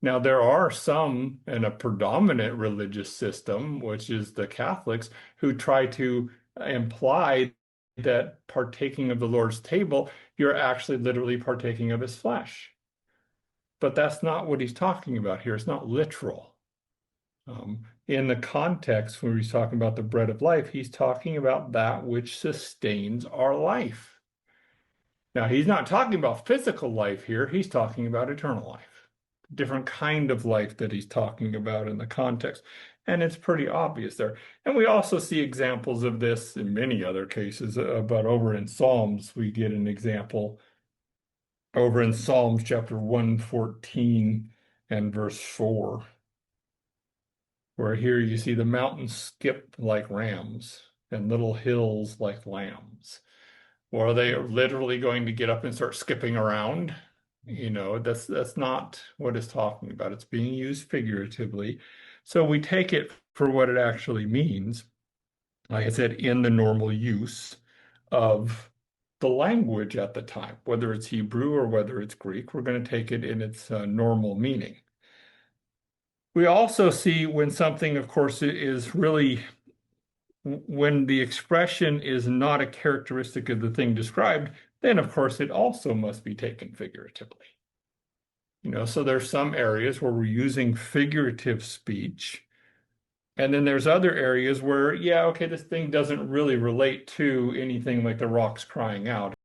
Now, there are some in a predominant religious system, which is the Catholics, who try to imply that partaking of the Lord's table, you're actually literally partaking of his flesh. But that's not what he's talking about here. It's not literal. In the context, when he's talking about the bread of life, he's talking about that which sustains our life. Now, he's not talking about physical life here. He's talking about eternal life, different kind of life that he's talking about in the context. And it's pretty obvious there. And we also see examples of this in many other cases. But over in Psalms, we get an example over in Psalms chapter 114 and verse 4, where here you see the mountains skip like rams and little hills like lambs. Or are they literally going to get up and start skipping around? That's not what it's talking about. It's being used figuratively. So we take it for what it actually means. Like I said, in the normal use of the language at the time, whether it's Hebrew or whether it's Greek, we're going to take it in its normal meaning. We also see when something, of course, is really when the expression is not a characteristic of the thing described, then of course it also must be taken figuratively. So there's some areas where we're using figurative speech, and then there's other areas where, yeah, okay, this thing doesn't really relate to anything like the rocks crying out.